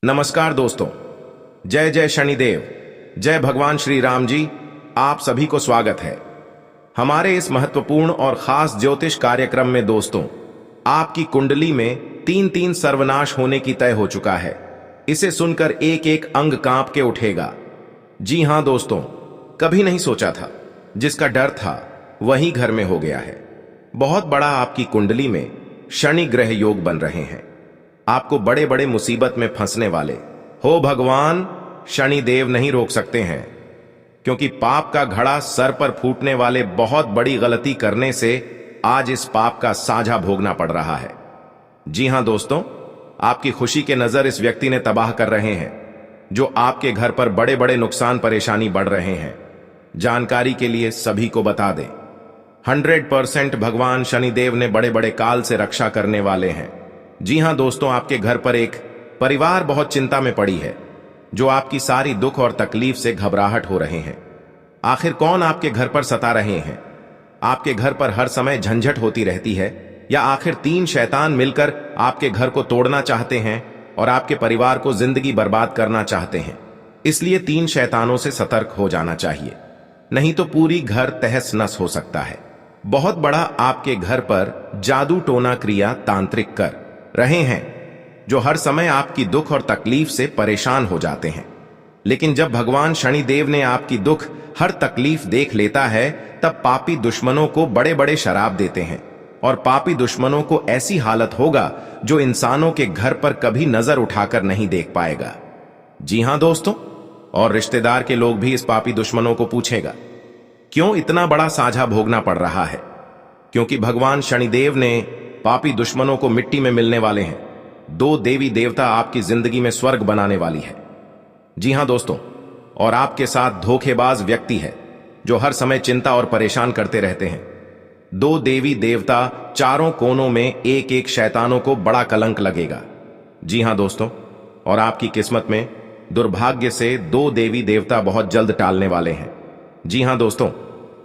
नमस्कार दोस्तों, जय जय शनिदेव, जय भगवान श्री राम जी। आप सभी को स्वागत है हमारे इस महत्वपूर्ण और खास ज्योतिष कार्यक्रम में। दोस्तों, आपकी कुंडली में तीन तीन सर्वनाश होने की तय हो चुका है। इसे सुनकर एक एक अंग कांप के उठेगा। जी हां दोस्तों, कभी नहीं सोचा था, जिसका डर था वही घर में हो गया है। बहुत बड़ा आपकी कुंडली में शनि ग्रह योग बन रहे हैं। आपको बड़े बड़े मुसीबत में फंसने वाले हो भगवान शनि देव नहीं रोक सकते हैं, क्योंकि पाप का घड़ा सर पर फूटने वाले बहुत बड़ी गलती करने से आज इस पाप का साझा भोगना पड़ रहा है। जी हां दोस्तों, आपकी खुशी के नजर इस व्यक्ति ने तबाह कर रहे हैं, जो आपके घर पर बड़े बड़े नुकसान परेशानी बढ़ रहे हैं। जानकारी के लिए सभी को बता दें, 100% भगवान शनिदेव ने बड़े बड़े काल से रक्षा करने वाले हैं। जी हां दोस्तों, आपके घर पर एक परिवार बहुत चिंता में पड़ी है, जो आपकी सारी दुख और तकलीफ से घबराहट हो रहे हैं। आखिर कौन आपके घर पर सता रहे हैं? आपके घर पर हर समय झंझट होती रहती है, या आखिर तीन शैतान मिलकर आपके घर को तोड़ना चाहते हैं और आपके परिवार को जिंदगी बर्बाद करना चाहते हैं? इसलिए तीन शैतानों से सतर्क हो जाना चाहिए, नहीं तो पूरी घर तहस नस हो सकता है। बहुत बड़ा आपके घर पर जादू टोना क्रिया तांत्रिक कर रहे हैं, जो हर समय आपकी दुख और तकलीफ से परेशान हो जाते हैं। लेकिन जब भगवान शनिदेव ने आपकी दुख हर तकलीफ देख लेता है, तब पापी दुश्मनों को बड़े बड़े शराब देते हैं, और पापी दुश्मनों को ऐसी हालत होगा जो इंसानों के घर पर कभी नजर उठाकर नहीं देख पाएगा। जी हां दोस्तों, और रिश्तेदार के लोग भी इस पापी दुश्मनों को पूछेगा, क्यों इतना बड़ा साझा भोगना पड़ रहा है? क्योंकि भगवान शनिदेव ने पापी दुश्मनों को मिट्टी में मिलने वाले हैं। दो देवी देवता आपकी जिंदगी में स्वर्ग बनाने वाली है। जी हां दोस्तों, और आपके साथ धोखेबाज व्यक्ति है, जो हर समय चिंता और परेशान करते रहते हैं। दो देवी देवता चारों कोनों में एक एक शैतानों को बड़ा कलंक लगेगा। जी हां दोस्तों, और आपकी किस्मत में दुर्भाग्य से दो देवी देवता बहुत जल्द टालने वाले हैं। जी हां दोस्तों,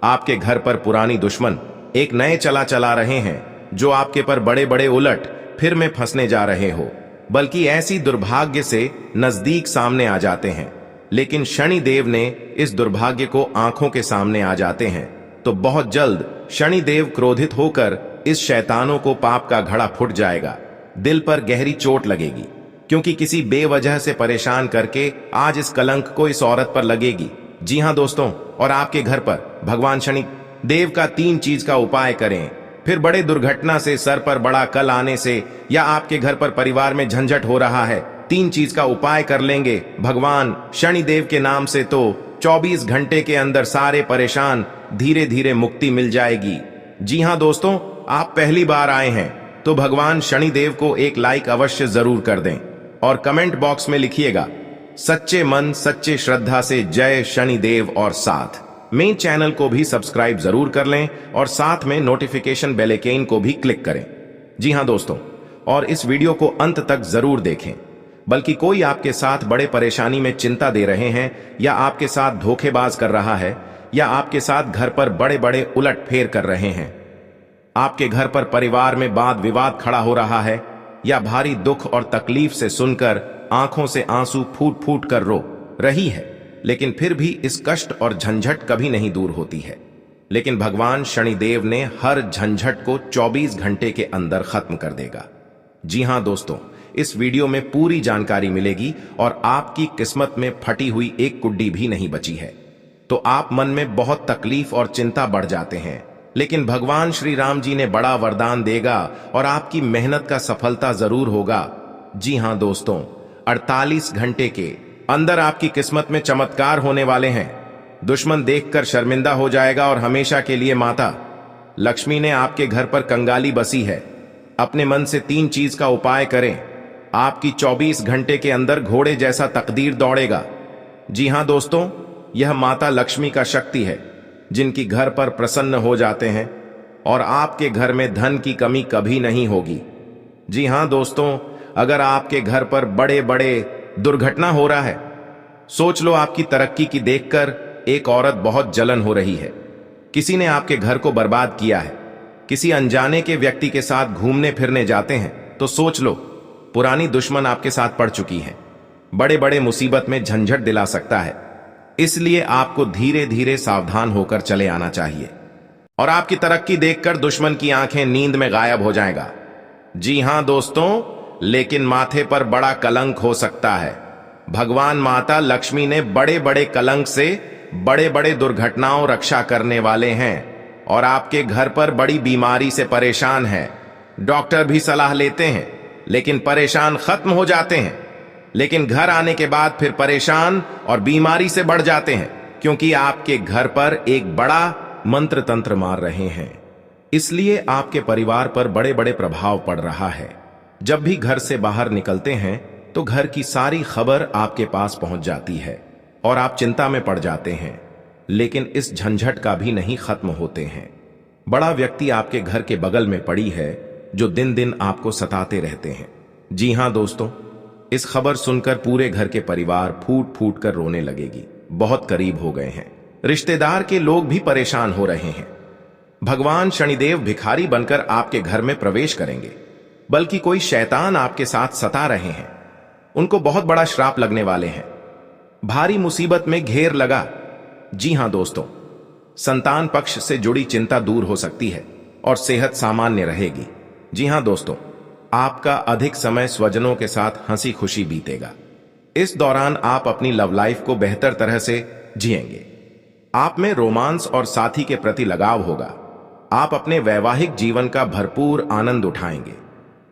आपके घर पर पुरानी दुश्मन एक नए चला रहे हैं, जो आपके पर बड़े बड़े उलट फिर में फंसने जा रहे हो, बल्कि ऐसी दुर्भाग्य से नजदीक सामने आ जाते हैं। लेकिन शनिदेव ने इस दुर्भाग्य को आंखों के सामने आ जाते हैं, तो बहुत जल्द शनिदेव क्रोधित होकर इस शैतानों को पाप का घड़ा फूट जाएगा। दिल पर गहरी चोट लगेगी, क्योंकि किसी बेवजह से परेशान करके आज इस कलंक को इस औरत पर लगेगी। जी हां दोस्तों, और आपके घर पर भगवान शनि देव का तीन चीज का उपाय करें, फिर बड़े दुर्घटना से, सर पर बड़ा कल आने से, या आपके घर पर परिवार में झंझट हो रहा है, तीन चीज का उपाय कर लेंगे भगवान शनिदेव के नाम से, तो 24 घंटे के अंदर सारे परेशान धीरे धीरे मुक्ति मिल जाएगी। जी हां दोस्तों, आप पहली बार आए हैं तो भगवान शनिदेव को एक लाइक अवश्य जरूर कर दें, और कमेंट बॉक्स में लिखिएगा, सच्चे मन सच्चे श्रद्धा से जय शनिदेव, और साथ मेन चैनल को भी सब्सक्राइब जरूर कर लें, और साथ में नोटिफिकेशन बेल आइकन को भी क्लिक करें। जी हां दोस्तों, और इस वीडियो को अंत तक जरूर देखें। बल्कि कोई आपके साथ बड़े परेशानी में चिंता दे रहे हैं, या आपके साथ धोखेबाज कर रहा है, या आपके साथ घर पर बड़े बड़े उलट फेर कर रहे हैं। आपके घर पर परिवार में वाद विवाद खड़ा हो रहा है, या भारी दुख और तकलीफ से सुनकर आंखों से आंसू फूट फूट कर रो रही है, लेकिन फिर भी इस कष्ट और झंझट कभी नहीं दूर होती है। लेकिन भगवान शनिदेव ने हर झंझट को 24 घंटे के अंदर खत्म कर देगा। जी हां दोस्तों, इस वीडियो में पूरी जानकारी मिलेगी, और आपकी किस्मत में फटी हुई एक कुड्डी भी नहीं बची है। तो आप मन में बहुत तकलीफ और चिंता बढ़ जाते हैं, लेकिन भगवान श्री राम जी ने बड़ा वरदान देगा, और आपकी मेहनत का सफलता जरूर होगा। जी हां दोस्तों, 48 घंटे के अंदर आपकी किस्मत में चमत्कार होने वाले हैं। दुश्मन देखकर शर्मिंदा हो जाएगा, और हमेशा के लिए माता लक्ष्मी ने आपके घर पर कंगाली बसी है। अपने मन से तीन चीज का उपाय करें, आपकी 24 घंटे के अंदर घोड़े जैसा तकदीर दौड़ेगा। जी हां दोस्तों, यह माता लक्ष्मी का शक्ति है, जिनकी घर पर प्रसन्न हो जाते हैं, और आपके घर में धन की कमी कभी नहीं होगी। जी हां दोस्तों, अगर आपके घर पर बड़े बड़े दुर्घटना हो रहा है, सोच लो आपकी तरक्की की देखकर एक औरत बहुत जलन हो रही है, किसी ने आपके घर को बर्बाद किया है, किसी अनजाने के व्यक्ति के साथ घूमने फिरने जाते हैं, तो सोच लो पुरानी दुश्मन आपके साथ पड़ चुकी है। बड़े बड़े मुसीबत में झंझट दिला सकता है। इसलिए आपको धीरे धीरे सावधान होकर चले आना चाहिए। और आपकी तरक्की देखकर दुश्मन की आंखें नींद में गायब हो जाएगा। जी हां दोस्तों, लेकिन माथे पर बड़ा कलंक हो सकता है। भगवान माता लक्ष्मी ने बड़े बड़े कलंक से बड़े बड़े दुर्घटनाओं रक्षा करने वाले हैं और आपके घर पर बड़ी बीमारी से परेशान है। डॉक्टर भी सलाह लेते हैं लेकिन परेशान खत्म हो जाते हैं, लेकिन घर आने के बाद फिर परेशान और बीमारी से बढ़ जाते हैं, क्योंकि आपके घर पर एक बड़ा मंत्र तंत्र मार रहे हैं। इसलिए आपके परिवार पर बड़े बड़े प्रभाव पड़ रहा है। जब भी घर से बाहर निकलते हैं तो घर की सारी खबर आपके पास पहुंच जाती है और आप चिंता में पड़ जाते हैं, लेकिन इस झंझट का भी नहीं खत्म होते हैं। बड़ा व्यक्ति आपके घर के बगल में पड़ी है जो दिन दिन आपको सताते रहते हैं। जी हां दोस्तों, इस खबर सुनकर पूरे घर के परिवार फूट फूट कर रोने लगेगी। बहुत करीब हो गए हैं, रिश्तेदार के लोग भी परेशान हो रहे हैं। भगवान शनिदेव भिखारी बनकर आपके घर में प्रवेश करेंगे, बल्कि कोई शैतान आपके साथ सता रहे हैं। उनको बहुत बड़ा श्राप लगने वाले हैं। भारी मुसीबत में घेर लगा। जी हां दोस्तों, संतान पक्ष से जुड़ी चिंता दूर हो सकती है और सेहत सामान्य रहेगी। जी हां दोस्तों, आपका अधिक समय स्वजनों के साथ हंसी खुशी बीतेगा। इस दौरान आप अपनी लव लाइफ को बेहतर तरह से जिएंगे। आप में रोमांस और साथी के प्रति लगाव होगा। आप अपने वैवाहिक जीवन का भरपूर आनंद उठाएंगे।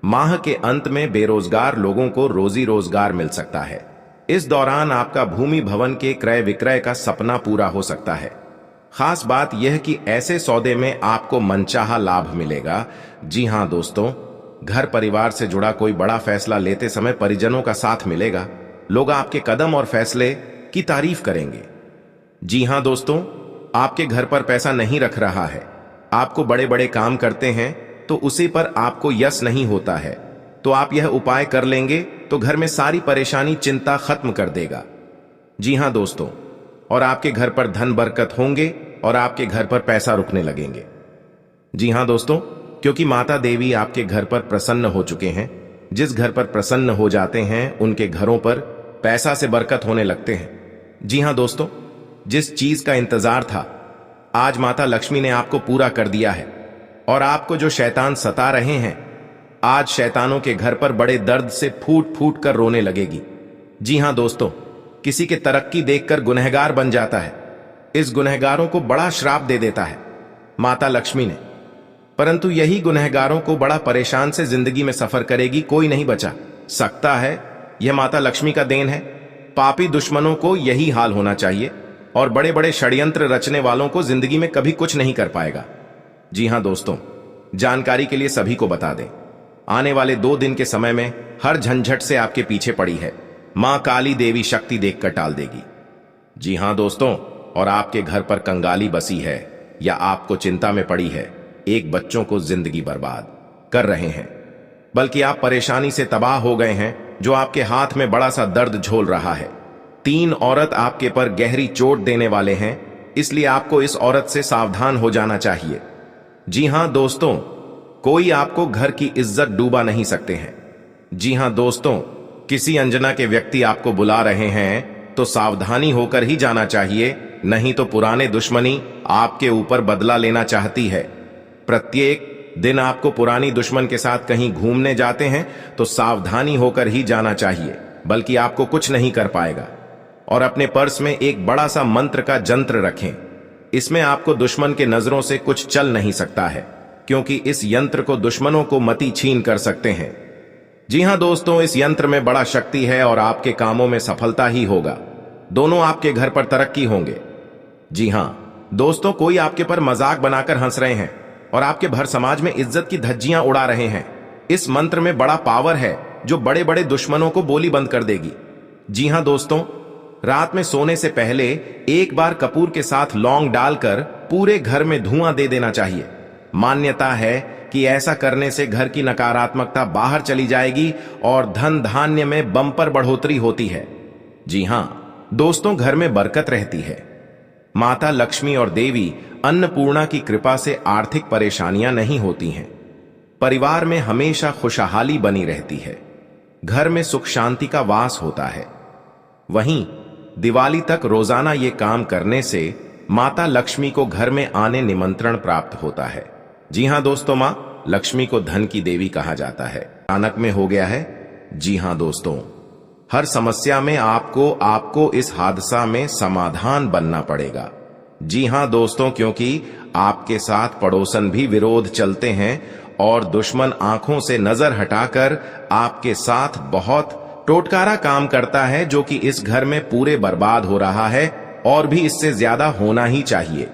माह के अंत में बेरोजगार लोगों को रोजी रोजगार मिल सकता है। इस दौरान आपका भूमि भवन के क्रय विक्रय का सपना पूरा हो सकता है। खास बात यह कि ऐसे सौदे में आपको मनचाहा लाभ मिलेगा। जी हां दोस्तों, घर परिवार से जुड़ा कोई बड़ा फैसला लेते समय परिजनों का साथ मिलेगा। लोग आपके कदम और फैसले की तारीफ करेंगे। जी हां दोस्तों, आपके घर पर पैसा नहीं रख रहा है, आपको बड़े बड़े काम करते हैं तो उसी पर आपको यश नहीं होता है, तो आप यह उपाय कर लेंगे तो घर में सारी परेशानी चिंता खत्म कर देगा। जी हां दोस्तों, और आपके घर पर धन बरकत होंगे और आपके घर पर पैसा रुकने लगेंगे। जी हां दोस्तों, क्योंकि माता देवी आपके घर पर प्रसन्न हो चुके हैं। जिस घर पर प्रसन्न हो जाते हैं उनके घरों पर पैसा से बरकत होने लगते हैं। जी हां दोस्तों, जिस चीज का इंतजार था आज माता लक्ष्मी ने आपको पूरा कर दिया है। और आपको जो शैतान सता रहे हैं, आज शैतानों के घर पर बड़े दर्द से फूट फूट कर रोने लगेगी। जी हां दोस्तों, किसी के तरक्की देखकर गुनहगार बन जाता है। इस गुनहगारों को बड़ा श्राप दे देता है माता लक्ष्मी ने, परंतु यही गुनहगारों को बड़ा परेशान से जिंदगी में सफर करेगी। कोई नहीं बचा सकता है। यह माता लक्ष्मी का देन है। पापी दुश्मनों को यही हाल होना चाहिए और बड़े बड़े षड्यंत्र रचने वालों को जिंदगी में कभी कुछ नहीं कर पाएगा। जी हां दोस्तों, जानकारी के लिए सभी को बता दें, आने वाले 2 दिन के समय में हर झंझट से आपके पीछे पड़ी है मां काली देवी शक्ति देखकर टाल देगी। जी हां दोस्तों, और आपके घर पर कंगाली बसी है या आपको चिंता में पड़ी है, एक बच्चों को जिंदगी बर्बाद कर रहे हैं, बल्कि आप परेशानी से तबाह हो गए हैं जो आपके हाथ में बड़ा सा दर्द झोल रहा है। 3 औरत आपके पर गहरी चोट देने वाले हैं, इसलिए आपको इस औरत से सावधान हो जाना चाहिए। जी हां दोस्तों, कोई आपको घर की इज्जत डूबा नहीं सकते हैं। जी हां दोस्तों, किसी अनजाना के व्यक्ति आपको बुला रहे हैं तो सावधानी होकर ही जाना चाहिए, नहीं तो पुराने दुश्मनी आपके ऊपर बदला लेना चाहती है। प्रत्येक दिन आपको पुरानी दुश्मन के साथ कहीं घूमने जाते हैं तो सावधानी होकर ही जाना चाहिए, बल्कि आपको कुछ नहीं कर पाएगा। और अपने पर्स में एक बड़ा सा मंत्र का जंत्र रखें। इसमें आपको दुश्मन के नजरों से कुछ चल नहीं सकता है, क्योंकि इस यंत्र को दुश्मनों को मति छीन कर सकते हैं। जी हां दोस्तों, इस यंत्र में बड़ा शक्ति है और आपके कामों में सफलता ही होगा। दोनों आपके घर पर तरक्की होंगे। जी हां दोस्तों, कोई आपके पर मजाक बनाकर हंस रहे हैं और आपके भर समाज में इज्जत की धज्जियां उड़ा रहे हैं। इस मंत्र में बड़ा पावर है जो बड़े बड़े दुश्मनों को बोली बंद कर देगी। जी हां दोस्तों, रात में सोने से पहले एक बार कपूर के साथ लौंग डालकर पूरे घर में धुआं दे देना चाहिए। मान्यता है कि ऐसा करने से घर की नकारात्मकता बाहर चली जाएगी और धन धान्य में बम्पर बढ़ोतरी होती है। जी हां दोस्तों, घर में बरकत रहती है। माता लक्ष्मी और देवी अन्नपूर्णा की कृपा से आर्थिक परेशानियां नहीं होती हैं। परिवार में हमेशा खुशहाली बनी रहती है। घर में सुख शांति का वास होता है। वहीं दिवाली तक रोजाना ये काम करने से माता लक्ष्मी को घर में आने निमंत्रण प्राप्त होता है। जी हां दोस्तों, मां लक्ष्मी को धन की देवी कहा जाता है। अचानक में हो गया है। जी हां दोस्तों, हर समस्या में आपको इस हादसा में समाधान बनना पड़ेगा। जी हां दोस्तों, क्योंकि आपके साथ पड़ोसन भी विरोध चलते हैं और दुश्मन आंखों से नजर हटाकर आपके साथ बहुत टोटकारा काम करता है, जो कि इस घर में पूरे बर्बाद हो रहा है और भी इससे ज्यादा होना ही चाहिए।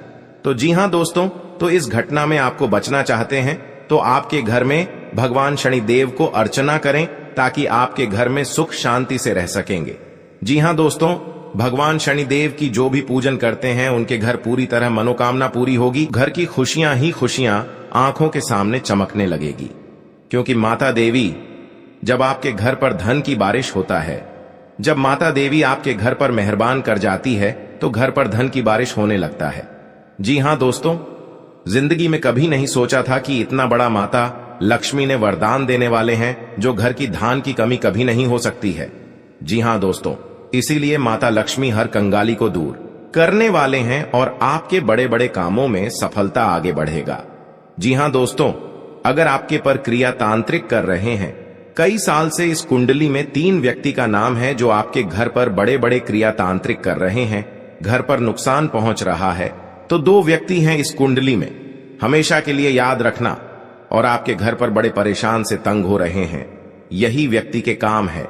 तो जी हां दोस्तों, तो इस घटना में आपको बचना चाहते हैं तो आपके घर में भगवान शनिदेव को अर्चना करें ताकि आपके घर में सुख शांति से रह सकेंगे। जी हां दोस्तों, भगवान शनिदेव की जो भी पूजन करते हैं उनके घर पूरी तरह मनोकामना पूरी होगी। घर की खुशियां ही खुशियां आंखों के सामने चमकने लगेगी, क्योंकि माता देवी जब आपके घर पर धन की बारिश होता है, जब माता देवी आपके घर पर मेहरबान कर जाती है तो घर पर धन की बारिश होने लगता है। जी हां दोस्तों, जिंदगी में कभी नहीं सोचा था कि इतना बड़ा माता लक्ष्मी ने वरदान देने वाले हैं जो घर की धान की कमी कभी नहीं हो सकती है। जी हां दोस्तों, इसीलिए माता लक्ष्मी हर कंगाली को दूर करने वाले हैं और आपके बड़े बड़े कामों में सफलता आगे बढ़ेगा। जी हां दोस्तों, अगर आपके पर क्रिया तांत्रिक कर रहे हैं, कई साल से इस कुंडली में 3 व्यक्ति का नाम है जो आपके घर पर बड़े बड़े क्रिया तांत्रिक कर रहे हैं, घर पर नुकसान पहुंच रहा है, तो 2 व्यक्ति हैं इस कुंडली में। हमेशा के लिए याद रखना। और आपके घर पर बड़े परेशान से तंग हो रहे हैं, यही व्यक्ति के काम है।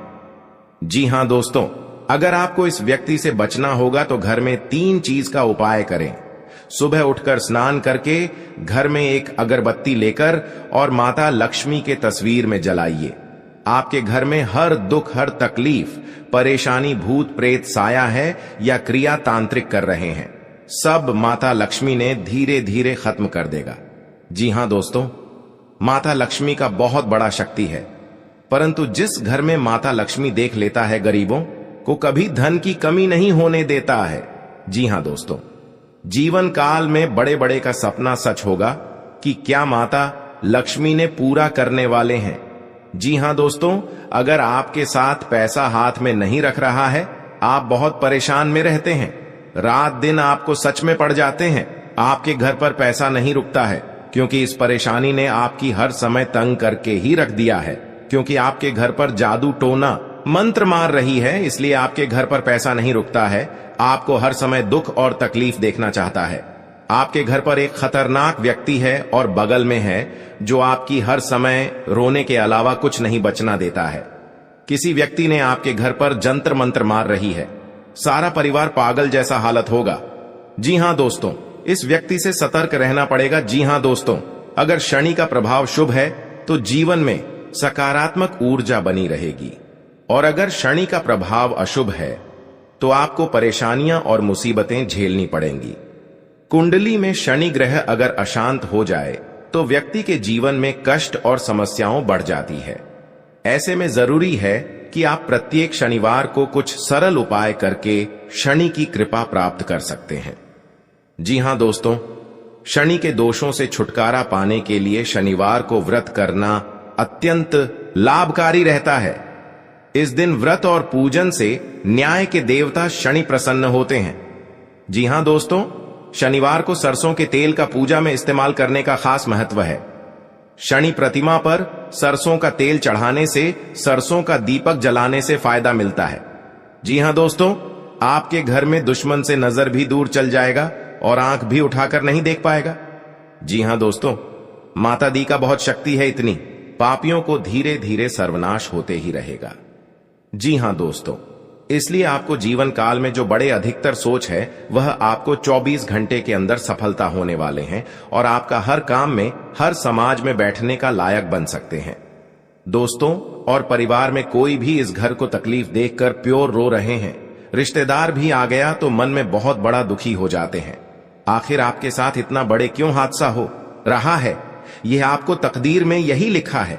जी हां दोस्तों, अगर आपको इस व्यक्ति से बचना होगा तो घर में 3 चीज का उपाय करें। सुबह उठकर स्नान करके घर में एक अगरबत्ती लेकर और माता लक्ष्मी के तस्वीर में जलाइए। आपके घर में हर दुख, हर तकलीफ, परेशानी, भूत प्रेत साया है या क्रिया तांत्रिक कर रहे हैं, सब माता लक्ष्मी ने धीरे धीरे खत्म कर देगा। जी हां दोस्तों, माता लक्ष्मी का बहुत बड़ा शक्ति है, परंतु जिस घर में माता लक्ष्मी देख लेता है गरीबों को कभी धन की कमी नहीं होने देता है। जी हां दोस्तों, जीवन काल में बड़े बड़े का सपना सच होगा कि क्या माता लक्ष्मी ने पूरा करने वाले हैं। जी हां दोस्तों, अगर आपके साथ पैसा हाथ में नहीं रख रहा है, आप बहुत परेशान में रहते हैं, रात दिन आपको सच में पड़ जाते हैं, आपके घर पर पैसा नहीं रुकता है, क्योंकि इस परेशानी ने आपकी हर समय तंग करके ही रख दिया है, क्योंकि आपके घर पर जादू टोना मंत्र मार रही है, इसलिए आपके घर पर पैसा नहीं रुकता है, आपको हर समय दुख और तकलीफ देखना चाहता है। आपके घर पर एक खतरनाक व्यक्ति है और बगल में है जो आपकी हर समय रोने के अलावा कुछ नहीं बचना देता है। किसी व्यक्ति ने आपके घर पर जंतर मंत्र मार रही है, सारा परिवार पागल जैसा हालत होगा। जी हां दोस्तों, इस व्यक्ति से सतर्क रहना पड़ेगा। जी हां दोस्तों, अगर शनि का प्रभाव शुभ है तो जीवन में सकारात्मक ऊर्जा बनी रहेगी, और अगर शनि का प्रभाव अशुभ है तो आपको परेशानियां और मुसीबतें झेलनी पड़ेंगी। कुंडली में शनि ग्रह अगर अशांत हो जाए तो व्यक्ति के जीवन में कष्ट और समस्याओं बढ़ जाती है। ऐसे में जरूरी है कि आप प्रत्येक शनिवार को कुछ सरल उपाय करके शनि की कृपा प्राप्त कर सकते हैं। जी हां दोस्तों, शनि के दोषों से छुटकारा पाने के लिए शनिवार को व्रत करना अत्यंत लाभकारी रहता है। इस दिन व्रत और पूजन से न्याय के देवता शनि प्रसन्न होते हैं। जी हां दोस्तों, शनिवार को सरसों के तेल का पूजा में इस्तेमाल करने का खास महत्व है। शनि प्रतिमा पर सरसों का तेल चढ़ाने से, सरसों का दीपक जलाने से फायदा मिलता है। जी हां दोस्तों, आपके घर में दुश्मन से नजर भी दूर चल जाएगा और आंख भी उठाकर नहीं देख पाएगा। जी हां दोस्तों, माता दी का बहुत शक्ति है, इतनी पापियों को धीरे धीरे सर्वनाश होते ही रहेगा। जी हां दोस्तों, इसलिए आपको जीवन काल में जो बड़े अधिकतर सोच है वह आपको 24 घंटे के अंदर सफलता होने वाले हैं और आपका हर काम में, हर समाज में बैठने का लायक बन सकते हैं। दोस्तों और परिवार में कोई भी इस घर को तकलीफ देखकर प्योर रो रहे हैं, रिश्तेदार भी आ गया तो मन में बहुत बड़ा दुखी हो जाते हैं। आखिर आपके साथ इतना बड़े क्यों हादसा हो रहा है? यह आपको तकदीर में यही लिखा है।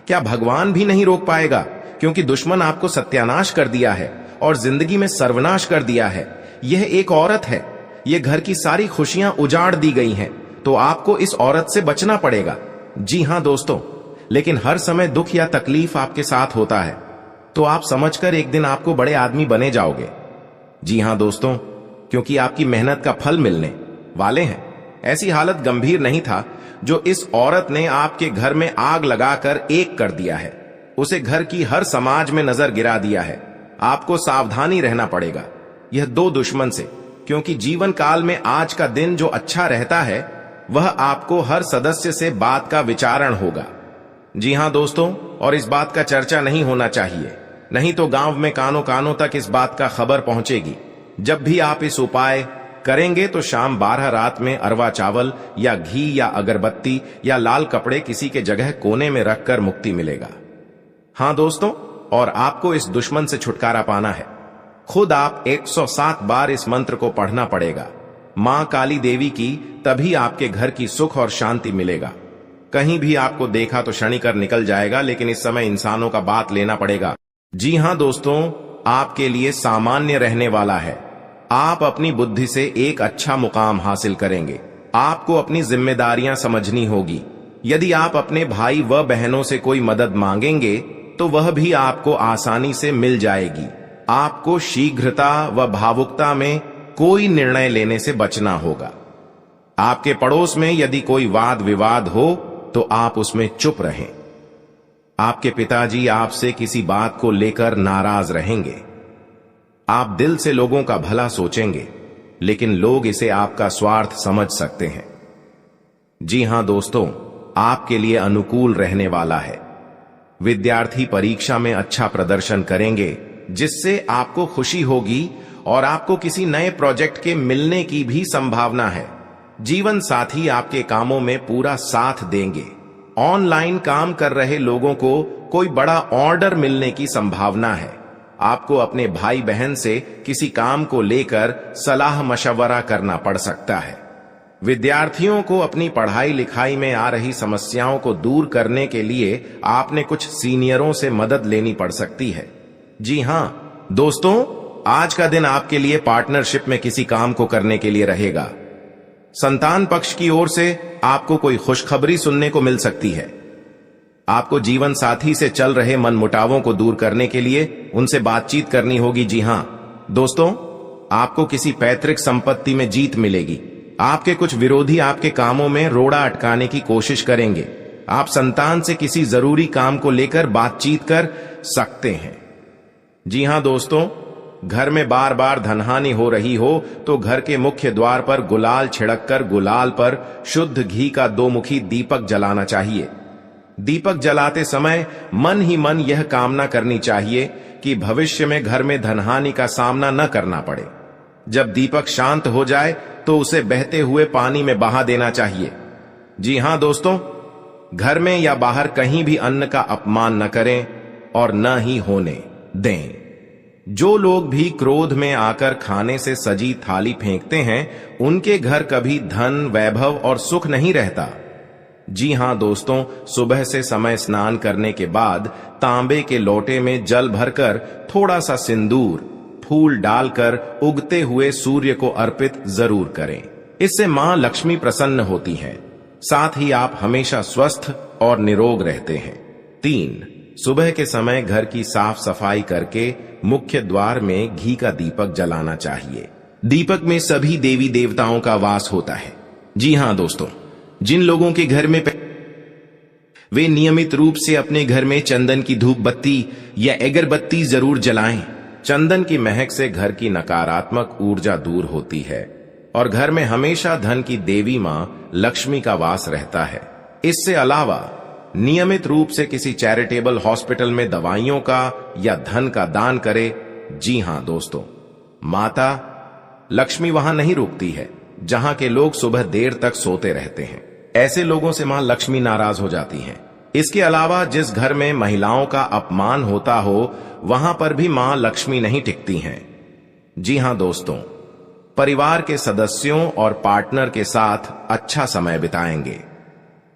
क्या भगवान भी नहीं रोक पाएगा? क्योंकि दुश्मन आपको सत्यानाश कर दिया है और जिंदगी में सर्वनाश कर दिया है। यह एक औरत है, यह घर की सारी खुशियां उजाड़ दी गई हैं, तो आपको इस औरत से बचना पड़ेगा। जी हां दोस्तों, लेकिन हर समय दुख या तकलीफ आपके साथ होता है, तो आप समझकर एक दिन आपको बड़े आदमी बने जाओगे। जी हां दोस्तों, क्योंकि आपकी मेहनत का फल मिलने वाले हैं। ऐसी हालत गंभीर नहीं था जो इस औरत ने आपके घर में आग लगाकर एक कर दिया है। उसे घर की हर समाज में नजर गिरा दिया है। आपको सावधानी रहना पड़ेगा यह दो दुश्मन से, क्योंकि जीवन काल में आज का दिन जो अच्छा रहता है वह आपको हर सदस्य से बात का विचारण होगा। जी हां दोस्तों, और इस बात का चर्चा नहीं होना चाहिए, नहीं तो गांव में कानों कानों तक इस बात का खबर पहुंचेगी। जब भी आप इस उपाय करेंगे तो शाम 12 रात में अरवा चावल या घी या अगरबत्ती या लाल कपड़े किसी के जगह कोने में रखकर मुक्ति मिलेगा। हां दोस्तों, और आपको इस दुश्मन से छुटकारा पाना है। खुद आप 107 बार इस मंत्र को पढ़ना पड़ेगा। मां काली देवी की, तभी आपके घर की सुख और शांति मिलेगा। कहीं भी आपको देखा तो क्षणिकर निकल जाएगा, लेकिन इस समय इंसानों का बात लेना पड़ेगा। जी हां दोस्तों, आपके लिए सामान्य रहने वाला है। आप अपनी बुद्धि से एक अच्छा मुकाम हासिल करेंगे। आपको अपनी जिम्मेदारियां समझनी होगी। यदि आप अपने भाई व बहनों से कोई मदद मांगेंगे तो वह भी आपको आसानी से मिल जाएगी। आपको शीघ्रता व भावुकता में कोई निर्णय लेने से बचना होगा। आपके पड़ोस में यदि कोई वाद विवाद हो तो आप उसमें चुप रहें। आपके पिताजी आपसे किसी बात को लेकर नाराज रहेंगे। आप दिल से लोगों का भला सोचेंगे, लेकिन लोग इसे आपका स्वार्थ समझ सकते हैं। जी हां दोस्तों, आपके लिए अनुकूल रहने वाला है। विद्यार्थी परीक्षा में अच्छा प्रदर्शन करेंगे, जिससे आपको खुशी होगी और आपको किसी नए प्रोजेक्ट के मिलने की भी संभावना है। जीवन साथी आपके कामों में पूरा साथ देंगे। ऑनलाइन काम कर रहे लोगों को कोई बड़ा ऑर्डर मिलने की संभावना है। आपको अपने भाई बहन से किसी काम को लेकर सलाह मशवरा करना पड़ सकता है। विद्यार्थियों को अपनी पढ़ाई लिखाई में आ रही समस्याओं को दूर करने के लिए आपने कुछ सीनियरों से मदद लेनी पड़ सकती है। जी हां दोस्तों, आज का दिन आपके लिए पार्टनरशिप में किसी काम को करने के लिए रहेगा। संतान पक्ष की ओर से आपको कोई खुशखबरी सुनने को मिल सकती है। आपको जीवन साथी से चल रहे मनमुटावों को दूर करने के लिए उनसे बातचीत करनी होगी। जी हां दोस्तों, आपको किसी पैतृक संपत्ति में जीत मिलेगी। आपके कुछ विरोधी आपके कामों में रोड़ा अटकाने की कोशिश करेंगे। आप संतान से किसी जरूरी काम को लेकर बातचीत कर सकते हैं। जी हां दोस्तों, घर में बार बार धनहानि हो रही हो तो घर के मुख्य द्वार पर गुलाल छिड़ककर गुलाल पर शुद्ध घी का 2 मुखी दीपक जलाना चाहिए। दीपक जलाते समय मन ही मन यह कामना करनी चाहिए कि भविष्य में घर में धनहानि का सामना न करना पड़े। जब दीपक शांत हो जाए तो उसे बहते हुए पानी में बहा देना चाहिए। जी हां दोस्तों, घर में या बाहर कहीं भी अन्न का अपमान न करें और न ही होने दें। जो लोग भी क्रोध में आकर खाने से सजी थाली फेंकते हैं, उनके घर कभी धन, वैभव और सुख नहीं रहता। जी हां दोस्तों, सुबह से समय स्नान करने के बाद तांबे के लोटे में जल भरकर थोड़ा सा सिंदूर, फूल डालकर उगते हुए सूर्य को अर्पित जरूर करें। इससे मां लक्ष्मी प्रसन्न होती हैं। साथ ही आप हमेशा स्वस्थ और निरोग रहते हैं। 3, सुबह के समय घर की साफ सफाई करके मुख्य द्वार में घी का दीपक जलाना चाहिए। दीपक में सभी देवी देवताओं का वास होता है। जी हां दोस्तों, जिन लोगों के घर में वे नियमित रूप से अपने घर में चंदन की धूप बत्ती या अगरबत्ती जरूर जलाएं। चंदन की महक से घर की नकारात्मक ऊर्जा दूर होती है और घर में हमेशा धन की देवी मां लक्ष्मी का वास रहता है। इससे अलावा नियमित रूप से किसी चैरिटेबल हॉस्पिटल में दवाइयों का या धन का दान करें। जी हां दोस्तों, माता लक्ष्मी वहां नहीं रुकती है जहां के लोग सुबह देर तक सोते रहते हैं। ऐसे लोगों से मां लक्ष्मी नाराज हो जाती हैं। इसके अलावा जिस घर में महिलाओं का अपमान होता हो, वहां पर भी मां लक्ष्मी नहीं टिकती हैं। जी हां दोस्तों, परिवार के सदस्यों और पार्टनर के साथ अच्छा समय बिताएंगे।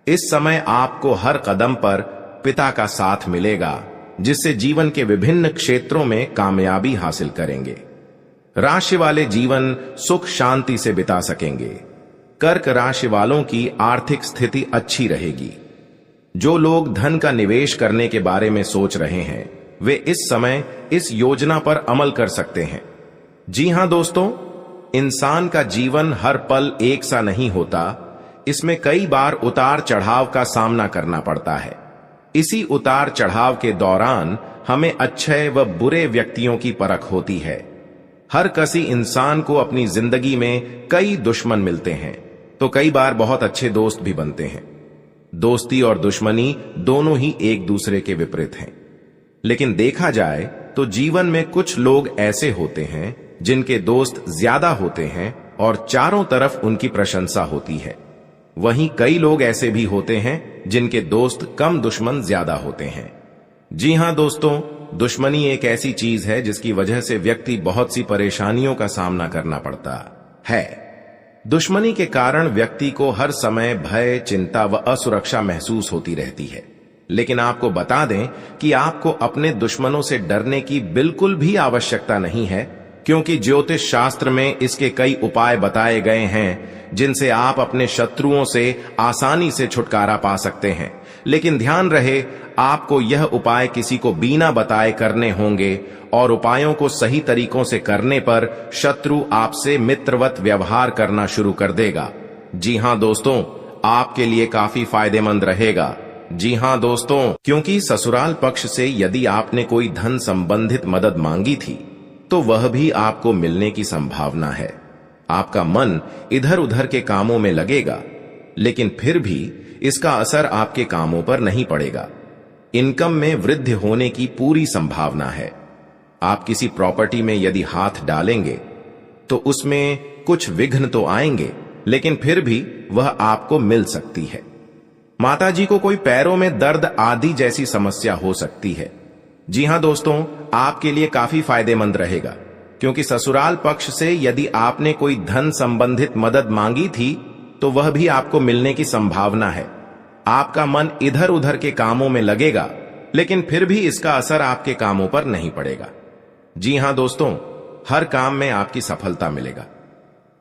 इस समय आपको हर कदम पर पिता का साथ मिलेगा, जिससे जीवन के विभिन्न क्षेत्रों में कामयाबी हासिल करेंगे। राशि वाले जीवन सुख शांति से बिता सकेंगे। कर्क राशि वालों की आर्थिक स्थिति अच्छी रहेगी। जो लोग धन का निवेश करने के बारे में सोच रहे हैं, वे इस समय इस योजना पर अमल कर सकते हैं। जी हां दोस्तों, इंसान का जीवन हर पल एक सा नहीं होता। इसमें कई बार उतार चढ़ाव का सामना करना पड़ता है। इसी उतार चढ़ाव के दौरान हमें अच्छे व बुरे व्यक्तियों की परख होती है। हर किसी इंसान को अपनी जिंदगी में कई दुश्मन मिलते हैं, तो कई बार बहुत अच्छे दोस्त भी बनते हैं। दोस्ती और दुश्मनी दोनों ही एक दूसरे के विपरीत हैं। लेकिन देखा जाए तो जीवन में कुछ लोग ऐसे होते हैं जिनके दोस्त ज्यादा होते हैं और चारों तरफ उनकी प्रशंसा होती है। वहीं कई लोग ऐसे भी होते हैं जिनके दोस्त कम, दुश्मन ज्यादा होते हैं। जी हां दोस्तों, दुश्मनी एक ऐसी चीज है जिसकी वजह से व्यक्ति बहुत सी परेशानियों का सामना करना पड़ता है। दुश्मनी के कारण व्यक्ति को हर समय भय, चिंता व असुरक्षा महसूस होती रहती है। लेकिन आपको बता दें कि आपको अपने दुश्मनों से डरने की बिल्कुल भी आवश्यकता नहीं है, क्योंकि ज्योतिष शास्त्र में इसके कई उपाय बताए गए हैं जिनसे आप अपने शत्रुओं से आसानी से छुटकारा पा सकते हैं। लेकिन ध्यान रहे, आपको यह उपाय किसी को बिना बताए करने होंगे और उपायों को सही तरीकों से करने पर शत्रु आपसे मित्रवत व्यवहार करना शुरू कर देगा। जी हां दोस्तों, आपके लिए काफी फायदेमंद रहेगा। जी हां दोस्तों, क्योंकि ससुराल पक्ष से यदि आपने कोई धन संबंधित मदद मांगी थी तो वह भी आपको मिलने की संभावना है। आपका मन इधर उधर के कामों में लगेगा, लेकिन फिर भी इसका असर आपके कामों पर नहीं पड़ेगा। इनकम में वृद्धि होने की पूरी संभावना है। आप किसी प्रॉपर्टी में यदि हाथ डालेंगे तो उसमें कुछ विघ्न तो आएंगे, लेकिन फिर भी वह आपको मिल सकती है। माताजी को कोई पैरों में दर्द आदि जैसी समस्या हो सकती है। जी हां दोस्तों, आपके लिए काफी फायदेमंद रहेगा, क्योंकि ससुराल पक्ष से यदि आपने कोई धन संबंधित मदद मांगी थी तो वह भी आपको मिलने की संभावना है। आपका मन इधर उधर के कामों में लगेगा, लेकिन फिर भी इसका असर आपके कामों पर नहीं पड़ेगा। जी हां दोस्तों, हर काम में आपकी सफलता मिलेगा।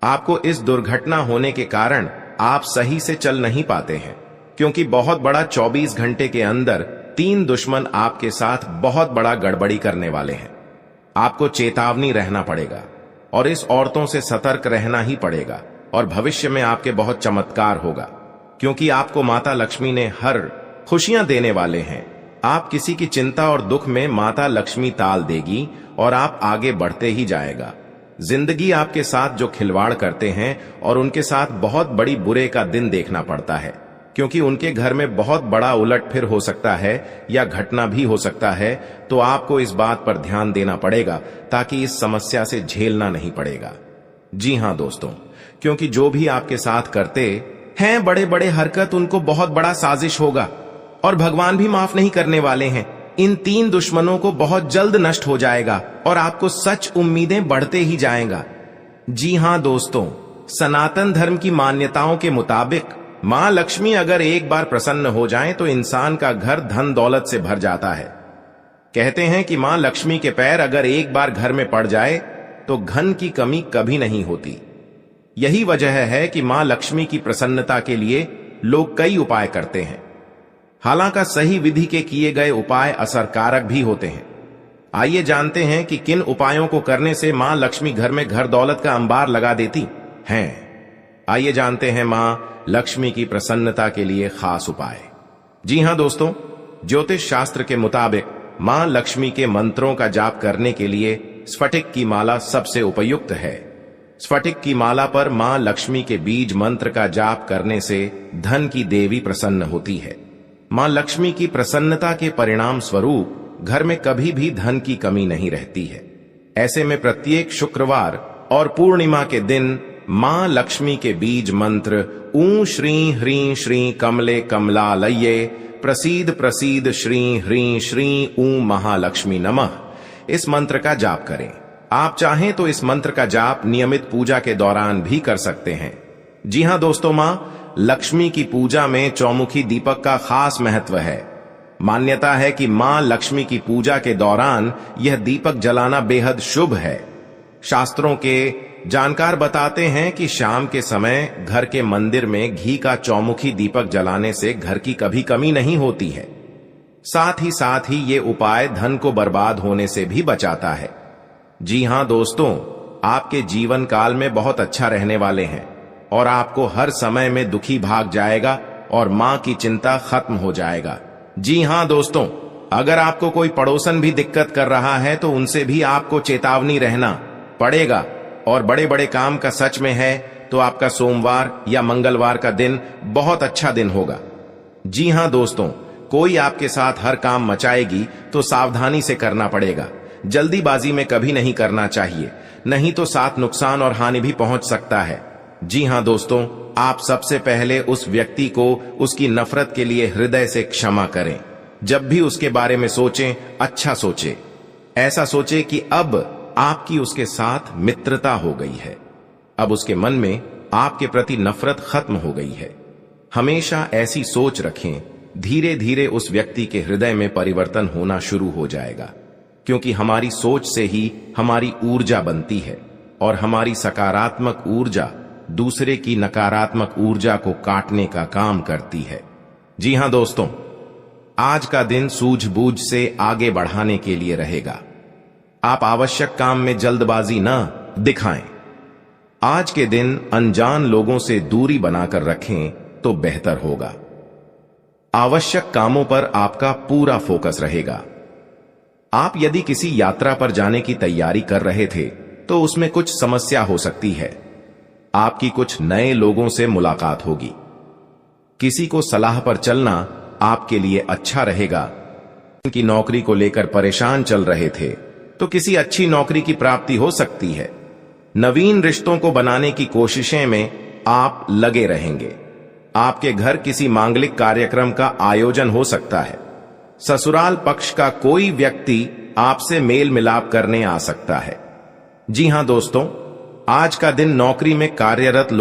आपको इस दुर्घटना होने के कारण आप सही से चल नहीं पाते हैं, क्योंकि बहुत बड़ा 24 घंटे के अंदर 3 दुश्मन आपके साथ बहुत बड़ा गड़बड़ी करने वाले हैं। आपको चेतावनी रहना पड़ेगा और इस औरतों से सतर्क रहना ही पड़ेगा, और भविष्य में आपके बहुत चमत्कार होगा, क्योंकि आपको माता लक्ष्मी ने हर खुशियां देने वाले हैं। आप किसी की चिंता और दुख में माता लक्ष्मी ताल देगी और आप आगे बढ़ते ही जाएगा। जिंदगी आपके साथ जो खिलवाड़ करते हैं और उनके साथ बहुत बड़ी बुरे का दिन देखना पड़ता है, क्योंकि उनके घर में बहुत बड़ा उलटफेर हो सकता है या घटना भी हो सकता है। तो आपको इस बात पर ध्यान देना पड़ेगा ताकि इस समस्या से झेलना नहीं पड़ेगा। जी हां दोस्तों, क्योंकि जो भी आपके साथ करते हैं बड़े बड़े हरकत, उनको बहुत बड़ा साजिश होगा और भगवान भी माफ नहीं करने वाले हैं। इन 3 दुश्मनों को बहुत जल्द नष्ट हो जाएगा और आपको सच उम्मीदें बढ़ते ही जाएगा। जी हां दोस्तों, सनातन धर्म की मान्यताओं के मुताबिक मां लक्ष्मी अगर एक बार प्रसन्न हो जाएं तो इंसान का घर धन दौलत से भर जाता है। कहते हैं कि मां लक्ष्मी के पैर अगर एक बार घर में पड़ जाए तो धन की कमी कभी नहीं होती। यही वजह है कि मां लक्ष्मी की प्रसन्नता के लिए लोग कई उपाय करते हैं। हालांकि सही विधि के किए गए उपाय असरकारक भी होते हैं। आइए जानते हैं कि किन उपायों को करने से मां लक्ष्मी घर में घर दौलत का अंबार लगा देती हैं। आइए जानते हैं मां लक्ष्मी की प्रसन्नता के लिए खास उपाय। जी हां दोस्तों, ज्योतिष शास्त्र के मुताबिक मां लक्ष्मी के मंत्रों का जाप करने के लिए स्फटिक की माला सबसे उपयुक्त है। स्फटिक की माला पर मां लक्ष्मी के बीज मंत्र का जाप करने से धन की देवी प्रसन्न होती है। मां लक्ष्मी की प्रसन्नता के परिणाम स्वरूप घर में कभी भी धन की कमी नहीं रहती है। ऐसे में प्रत्येक शुक्रवार और पूर्णिमा के दिन मां लक्ष्मी के बीज मंत्र ऊ श्री ह्रीं श्री कमले कमलालये प्रसीद प्रसीद श्री ह्रीं श्री ऊ महालक्ष्मी नमः, इस मंत्र का जाप करें। आप चाहें तो इस मंत्र का जाप नियमित पूजा के दौरान भी कर सकते हैं। जी हां दोस्तों, मां लक्ष्मी की पूजा में चौमुखी दीपक का खास महत्व है। मान्यता है कि मां लक्ष्मी की पूजा के दौरान यह दीपक जलाना बेहद शुभ है। शास्त्रों के जानकार बताते हैं कि शाम के समय घर के मंदिर में घी का चौमुखी दीपक जलाने से घर की कभी कमी नहीं होती है। साथ ही ये उपाय धन को बर्बाद होने से भी बचाता है। जी हां दोस्तों, आपके जीवन काल में बहुत अच्छा रहने वाले हैं और आपको हर समय में दुखी भाग जाएगा और मां की चिंता खत्म हो जाएगा। जी हां दोस्तों, अगर आपको कोई पड़ोसन भी दिक्कत कर रहा है तो उनसे भी आपको चेतावनी रहना पड़ेगा। और बड़े बड़े काम का सच में है तो आपका सोमवार या मंगलवार का दिन बहुत अच्छा दिन होगा। जी हां दोस्तों, कोई आपके साथ हर काम मचाएगी तो सावधानी से करना पड़ेगा। जल्दीबाजी में कभी नहीं करना चाहिए, नहीं तो साथ नुकसान और हानि भी पहुंच सकता है। जी हां दोस्तों, आप सबसे पहले उस व्यक्ति को उसकी नफरत के लिए हृदय से क्षमा करें। जब भी उसके बारे में सोचें, अच्छा सोचें। ऐसा सोचें कि अब आपकी उसके साथ मित्रता हो गई है, अब उसके मन में आपके प्रति नफरत खत्म हो गई है। हमेशा ऐसी सोच रखें, धीरे धीरे उस व्यक्ति के हृदय में परिवर्तन होना शुरू हो जाएगा, क्योंकि हमारी सोच से ही हमारी ऊर्जा बनती है और हमारी सकारात्मक ऊर्जा दूसरे की नकारात्मक ऊर्जा को काटने का काम करती है। जी हां दोस्तों, आज का दिन सूझबूझ से आगे बढ़ाने के लिए रहेगा। आप आवश्यक काम में जल्दबाजी न दिखाएं। आज के दिन अनजान लोगों से दूरी बनाकर रखें तो बेहतर होगा। आवश्यक कामों पर आपका पूरा फोकस रहेगा। आप यदि किसी यात्रा पर जाने की तैयारी कर रहे थे तो उसमें कुछ समस्या हो सकती है। आपकी कुछ नए लोगों से मुलाकात होगी। किसी को सलाह पर चलना आपके लिए अच्छा रहेगा। की नौकरी को लेकर परेशान चल रहे थे तो किसी अच्छी नौकरी की प्राप्ति हो सकती है। नवीन रिश्तों को बनाने की कोशिशें में आप लगे रहेंगे। आपके घर किसी मांगलिक कार्यक्रम का आयोजन हो सकता है। ससुराल पक्ष का कोई व्यक्ति आपसे मेल मिलाप करने आ सकता है। जी हां दोस्तों, आज का दिन नौकरी में कार्यरत